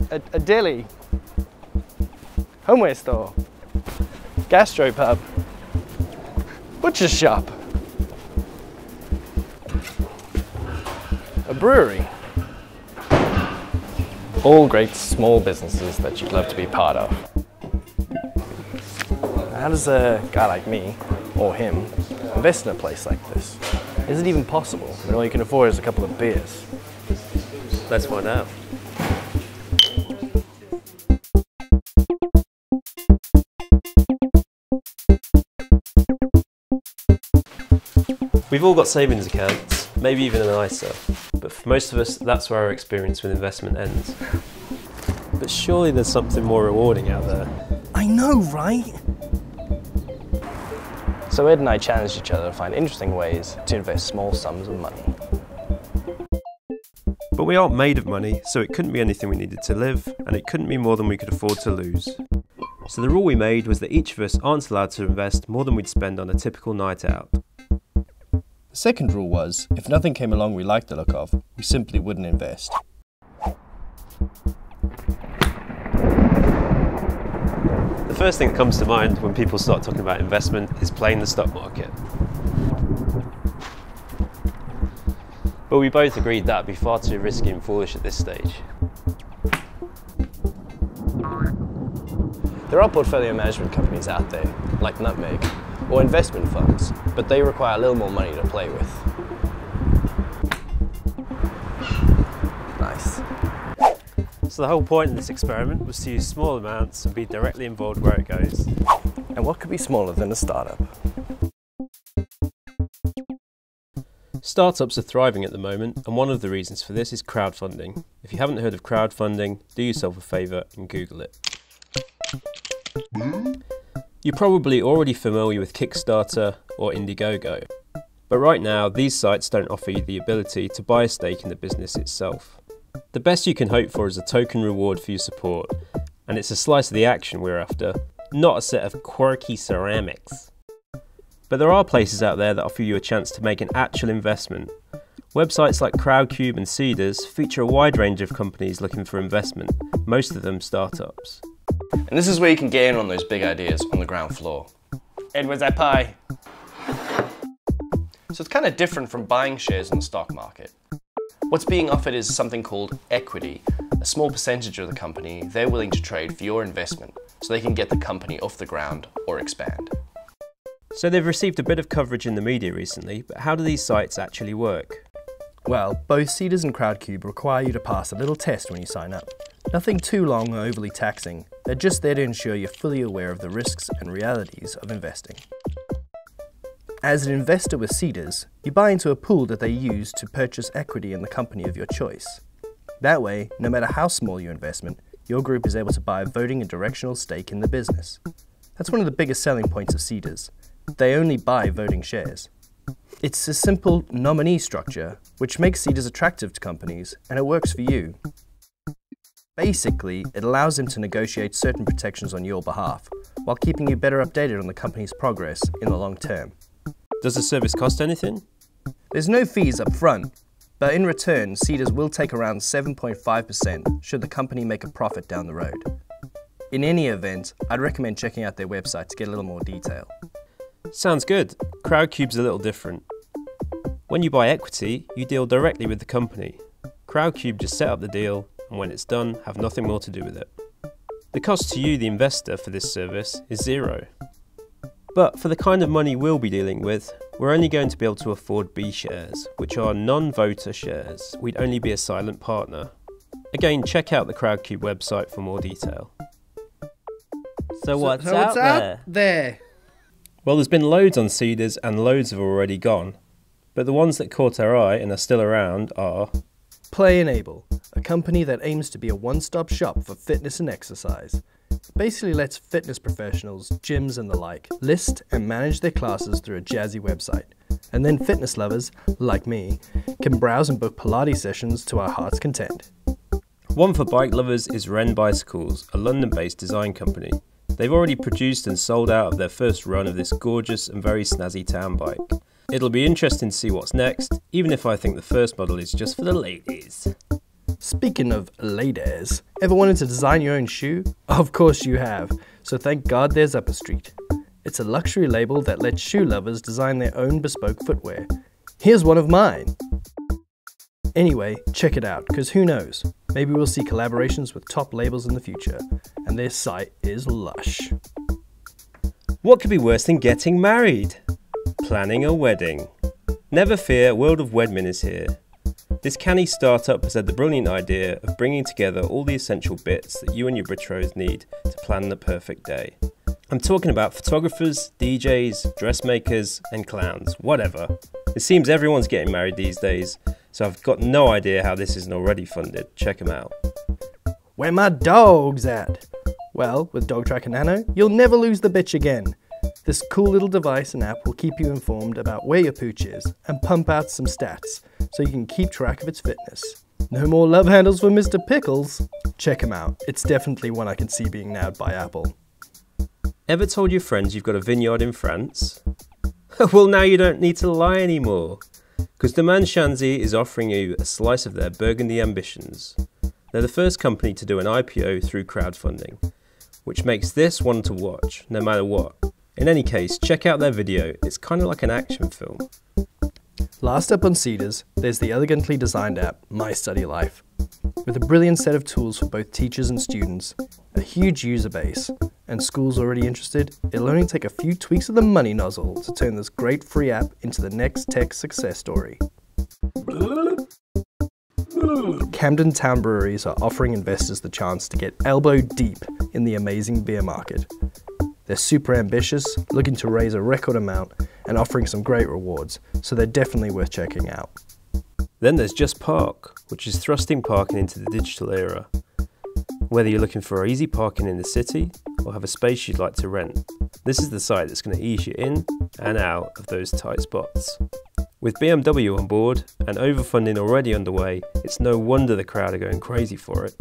A deli, homeware store, gastropub, butcher shop, a brewery. All great small businesses that you'd love to be part of. How does a guy like me, or him, invest in a place like this? Is it even possible when all you can afford is a couple of beers? Let's find out. We've all got savings accounts, maybe even an ISA, but for most of us, that's where our experience with investment ends. But surely there's something more rewarding out there. I know, right? So Ed and I challenged each other to find interesting ways to invest small sums of money. But we aren't made of money, so it couldn't be anything we needed to live, and it couldn't be more than we could afford to lose. So the rule we made was that each of us aren't allowed to invest more than we'd spend on a typical night out. The second rule was, if nothing came along we liked the look of, we simply wouldn't invest. The first thing that comes to mind when people start talking about investment is playing the stock market. But we both agreed that would be far too risky and foolish at this stage. There are portfolio management companies out there, like Nutmeg, or investment funds, but they require a little more money to play with. Nice. So the whole point of this experiment was to use small amounts and be directly involved where it goes. And what could be smaller than a startup? Startups are thriving at the moment, and one of the reasons for this is crowdfunding. If you haven't heard of crowdfunding, do yourself a favour and Google it. You're probably already familiar with Kickstarter or Indiegogo, but right now these sites don't offer you the ability to buy a stake in the business itself. The best you can hope for is a token reward for your support, and it's a slice of the action we're after, not a set of quirky ceramics. But there are places out there that offer you a chance to make an actual investment. Websites like Crowdcube and Seedrs feature a wide range of companies looking for investment, most of them startups. And this is where you can get in on those big ideas on the ground floor. Ed, where's that pie? So it's kind of different from buying shares in the stock market. What's being offered is something called equity, a small percentage of the company they're willing to trade for your investment so they can get the company off the ground or expand. So they've received a bit of coverage in the media recently, but how do these sites actually work? Well, both Seedrs and Crowdcube require you to pass a little test when you sign up. Nothing too long or overly taxing, they're just there to ensure you're fully aware of the risks and realities of investing. As an investor with Seedrs, you buy into a pool that they use to purchase equity in the company of your choice. That way, no matter how small your investment, your group is able to buy a voting and directional stake in the business. That's one of the biggest selling points of Seedrs. They only buy voting shares. It's a simple nominee structure, which makes Seedrs attractive to companies, and it works for you. Basically, it allows them to negotiate certain protections on your behalf, while keeping you better updated on the company's progress in the long term. Does the service cost anything? There's no fees up front, but in return, Seedrs will take around 7.5% should the company make a profit down the road. In any event, I'd recommend checking out their website to get a little more detail. Sounds good. Crowdcube's a little different. When you buy equity, you deal directly with the company. Crowdcube just set up the deal, and when it's done, have nothing more to do with it. The cost to you, the investor, for this service is zero. But for the kind of money we'll be dealing with, we're only going to be able to afford B shares, which are non-voter shares. We'd only be a silent partner. Again, check out the Crowdcube website for more detail. So what's out there? Well, there's been loads on Seedrs and loads have already gone. But the ones that caught our eye and are still around are Play Enable, a company that aims to be a one-stop shop for fitness and exercise. It basically lets fitness professionals, gyms and the like, list and manage their classes through a jazzy website. And then fitness lovers, like me, can browse and book Pilates sessions to our heart's content. One for bike lovers is Wren Bicycles, a London-based design company. They've already produced and sold out of their first run of this gorgeous and very snazzy town bike. It'll be interesting to see what's next, even if I think the first model is just for the ladies. Speaking of ladies, ever wanted to design your own shoe? Of course you have, so thank God there's Upper Street. It's a luxury label that lets shoe lovers design their own bespoke footwear. Here's one of mine! Anyway, check it out, because who knows, maybe we'll see collaborations with top labels in the future, and their site is lush. What could be worse than getting married? Planning a wedding. Never fear, World of Wedmin is here. This canny startup has had the brilliant idea of bringing together all the essential bits that you and your betrothed need to plan the perfect day. I'm talking about photographers, DJs, dressmakers and clowns, whatever. It seems everyone's getting married these days, so I've got no idea how this isn't already funded. Check them out. Where my dogs at? Well, with Dog Tracker Nano, you'll never lose the bitch again. This cool little device and app will keep you informed about where your pooch is and pump out some stats so you can keep track of its fitness. No more love handles for Mr. Pickles. Check him out. It's definitely one I can see being nabbed by Apple. Ever told your friends you've got a vineyard in France? Well, now you don't need to lie anymore, because Demand Shanzy is offering you a slice of their Burgundy ambitions. They're the first company to do an IPO through crowdfunding, which makes this one to watch, no matter what. In any case, check out their video, it's kind of like an action film. Last up on Cedars, there's the elegantly designed app, My Study Life. With a brilliant set of tools for both teachers and students, a huge user base, and schools already interested, it'll only take a few tweaks of the money nozzle to turn this great free app into the next tech success story. Camden Town breweries are offering investors the chance to get elbow deep in the amazing beer market. They're super ambitious, looking to raise a record amount, and offering some great rewards, so they're definitely worth checking out. Then there's Just Park, which is thrusting parking into the digital era. Whether you're looking for easy parking in the city or have a space you'd like to rent, this is the site that's going to ease you in and out of those tight spots. With BMW on board and overfunding already underway, it's no wonder the crowd are going crazy for it.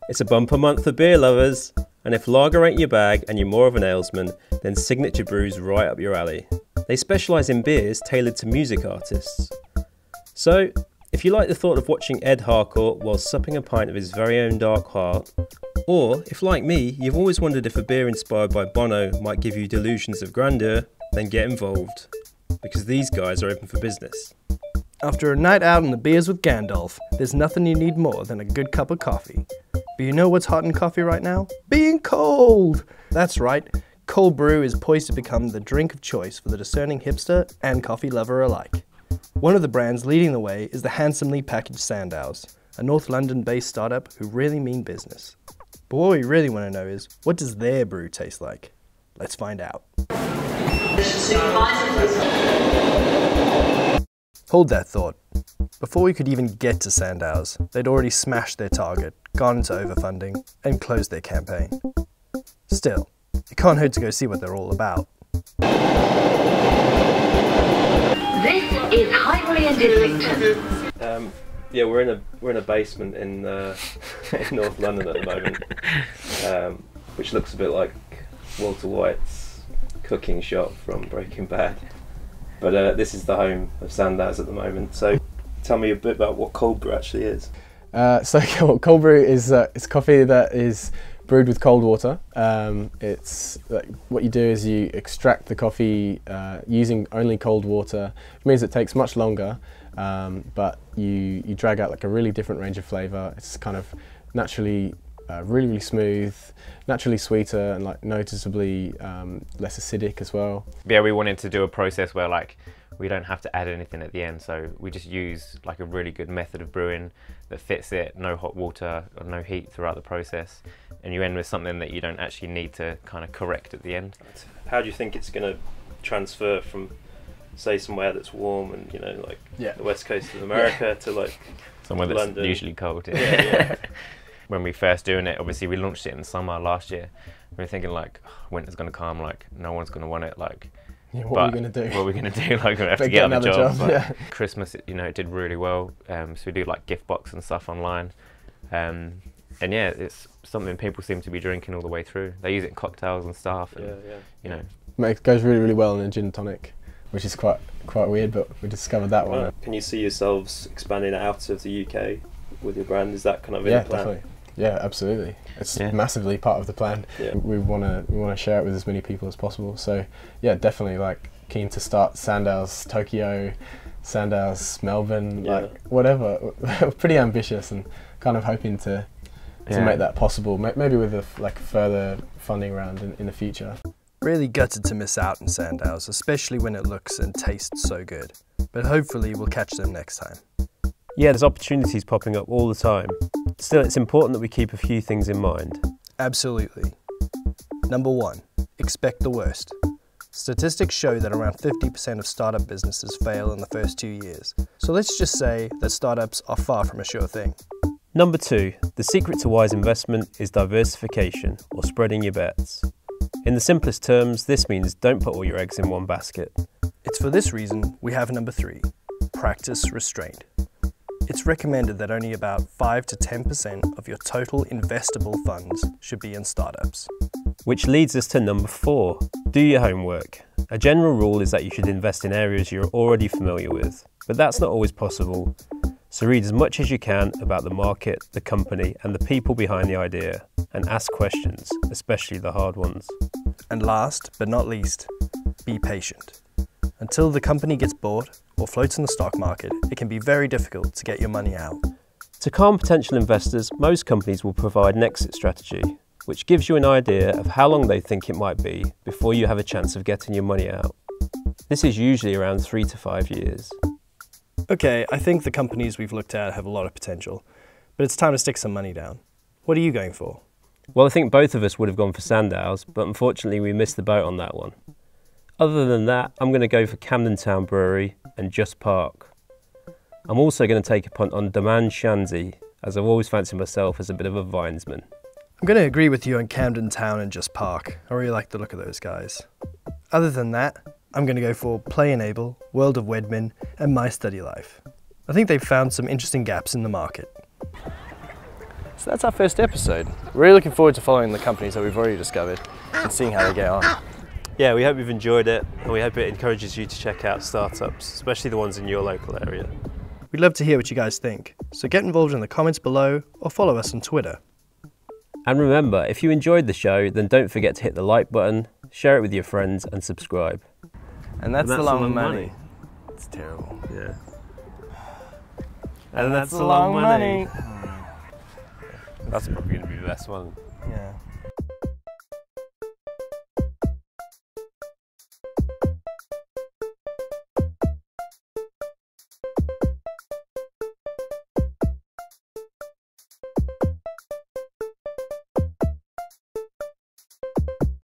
It's a bumper month for beer lovers, and if lager ain't your bag and you're more of an alesman, then Signature Brew's right up your alley. They specialise in beers tailored to music artists. So, if you like the thought of watching Ed Harcourt while supping a pint of his very own dark heart, or if like me, you've always wondered if a beer inspired by Bono might give you delusions of grandeur, then get involved, because these guys are open for business. After a night out on the beers with Gandalf, there's nothing you need more than a good cup of coffee. But you know what's hot in coffee right now? Being cold! That's right, cold brew is poised to become the drink of choice for the discerning hipster and coffee lover alike. One of the brands leading the way is the handsomely packaged Sandows, a North London-based startup who really mean business. But what we really want to know is, what does their brew taste like? Let's find out. Hold that thought. Before we could even get to Sandows, they'd already smashed their target, gone into overfunding, and closed their campaign. Still, it can't hurt to go see what they're all about. This is Highbury and Islington. Yeah, we're in a basement in North London at the moment, which looks a bit like Walter White's cooking shop from Breaking Bad. But this is the home of Sandows at the moment. So tell me a bit about what cold brew actually is. Cold brew is it's coffee that is brewed with cold water. It's what you do is you extract the coffee using only cold water. It means it takes much longer, but you drag out like a really different range of flavour. It's kind of naturally really smooth, naturally sweeter, and like noticeably less acidic as well. Yeah, we wanted to do a process where like we don't have to add anything at the end, so we just use like a really good method of brewing that fits it, no hot water or no heat throughout the process, and you end with something that you don't actually need to kind of correct at the end. How do you think it's going to transfer from, say, somewhere that's warm and, you know, like the west coast of America to like somewhere that's London? Usually cold. Yeah. When we first doing it, obviously we launched it in summer last year. We were thinking like, oh, winter's going to come, like no one's going to want it, like. Yeah, what are we going to do? What are we going to do? Like we have to get other jobs. Like, yeah. Christmas, you know, it did really well. So we do like gift box and stuff online. And yeah, it's something people seem to be drinking all the way through. They use it in cocktails and stuff. And, you know, it goes really, really well in a gin and tonic, which is quite weird, but we discovered that one. Can you see yourselves expanding out of the UK with your brand? Is that kind of in Yeah, the plan? definitely. Yeah, absolutely. It's Yeah. massively part of the plan. Yeah. We want to share it with as many people as possible. So yeah, definitely like keen to start Sandals Tokyo, Sandals Melbourne, Yeah. like whatever. We're pretty ambitious and kind of hoping to make that possible. Maybe with a further funding round in the future. Really gutted to miss out on Sandals, especially when it looks and tastes so good. But hopefully we'll catch them next time. Yeah, there's opportunities popping up all the time. Still, it's important that we keep a few things in mind. Absolutely. Number 1, expect the worst. Statistics show that around 50% of startup businesses fail in the first 2 years. So let's just say that startups are far from a sure thing. Number 2, the secret to wise investment is diversification, or spreading your bets. In the simplest terms, this means don't put all your eggs in one basket. It's for this reason we have number 3, practice restraint. It's recommended that only about 5 to 10% of your total investable funds should be in startups. Which leads us to number 4, do your homework. A general rule is that you should invest in areas you're already familiar with, but that's not always possible. So read as much as you can about the market, the company, and the people behind the idea, and ask questions, especially the hard ones. And last but not least, be patient. Until the company gets bought or floats in the stock market, it can be very difficult to get your money out. To calm potential investors, most companies will provide an exit strategy, which gives you an idea of how long they think it might be before you have a chance of getting your money out. This is usually around 3 to 5 years. Okay, I think the companies we've looked at have a lot of potential, but it's time to stick some money down. What are you going for? Well, I think both of us would have gone for Sandals, but unfortunately we missed the boat on that one. Other than that, I'm going to go for Camden Town Brewery and Just Park. I'm also going to take a punt on Daman Shanzi, as I've always fancied myself as a bit of a vinesman. I'm going to agree with you on Camden Town and Just Park. I really like the look of those guys. Other than that, I'm going to go for Play Enable, World of Wedman, and My Study Life. I think they've found some interesting gaps in the market. So that's our first episode. We're really looking forward to following the companies that we've already discovered and seeing how they get on. Yeah, we hope you've enjoyed it, and we hope it encourages you to check out startups, especially the ones in your local area. We'd love to hear what you guys think, so get involved in the comments below or follow us on Twitter. And remember, if you enjoyed the show, then don't forget to hit the like button, share it with your friends, and subscribe. And that's the long money. It's terrible. Yeah. And that's the long money. That's probably going to be the best one. Yeah.